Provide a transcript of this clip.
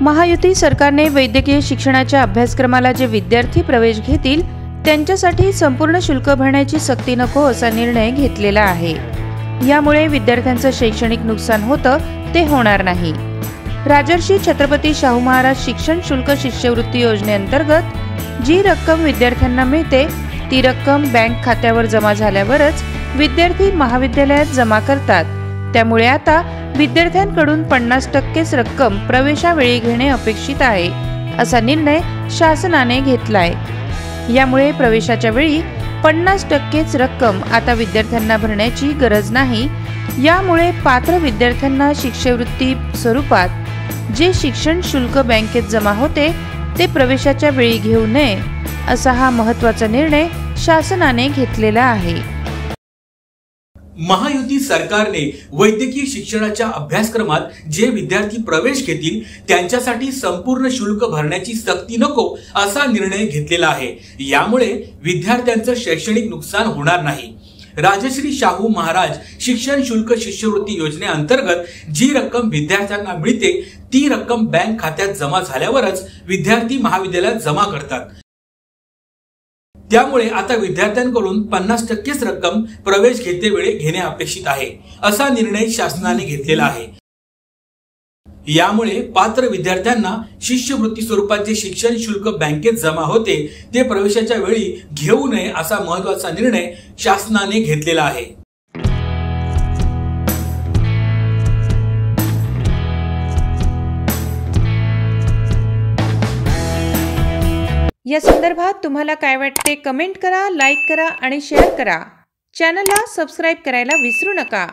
महायुती सरकारने वैद्यकीय शिक्षणाच्या अभ्यासक्रमाला जे विद्यार्थी प्रवेश घेतील त्यांच्यासाठी संपूर्ण शुल्क भरण्याची सक्ती नको असा निर्णय घेतलेला आहे। यामुळे विद्यार्थ्यांचं शैक्षणिक नुकसान होतं ते होणार नाही। राजर्षी छत्रपती शाहू महाराज शिक्षण शुल्क शिष्यवृत्ती योजनेअंतर्गत जी रक्कम विद्यार्थ्यांना मिळते ती रक्कम बँक खात्यावर जमा झाल्यावरच विद्यार्थी महाविद्यालयात जमा करतात। त्यामुळे आता विद्यार्थ्यांकडून 50% रक्कम प्रवेशावेळी घेणे अपेक्षित आहे असा निर्णय शासनाने घेतलाय। यामुळे प्रवेशाच्या वेळी 50% रक्कम आता विद्यार्थ्यांना भरण्याची गरज नाही। यामुळे पात्र विद्यार्थ्यांना शिष्यवृत्ती स्वरूपात जे शिक्षण शुल्क बँकेत जमा होते ते प्रवेशाच्या वेळी घेऊ नये असा हा महत्त्वाचा निर्णय शासनाने घेतलेला आहे। महायुती सरकारने वैद्यकीय शिक्षणाच्या अभ्यासक्रमात जे विद्यार्थी प्रवेश घेतील त्यांच्यासाठी संपूर्ण शुल्क भरण्याची सक्ती नको असा निर्णय घेतलेला आहे। यामुळे विद्यार्थ्यांचं शैक्षणिक नुकसान होणार नाही। राजश्री शाहू महाराज शिक्षण शुल्क शिष्यवृत्ती योजनेअंतर्गत जी रक्कम विद्यार्थ्यांना मिळते ती रक्कम बँक खात्यात जमा झाल्यावरच विद्यार्थी महाविद्यालयात जमा करतात। त्यामुळे आता विद्यार्थ्यांकडून 50% रक्कम प्रवेश घेतेवेळी घेणे अपेक्षित आहे असा निर्णय शासनाने घेतलेला आहे। यामुळे पात्र विद्यार्थ्यांना शिष्यवृत्ती स्वरूपात जे शिक्षण शुल्क बँकेत जमा होते ते प्रवेशाच्या वेळी घेऊ नये असा महत्त्वाचा निर्णय शासनाने घेतलेला आहे। या संदर्भात तुम्हाला काय वाटते कमेंट करा, लाईक करा आणि शेअर करा। चॅनलला सबस्क्राइब करायला विसरू नका।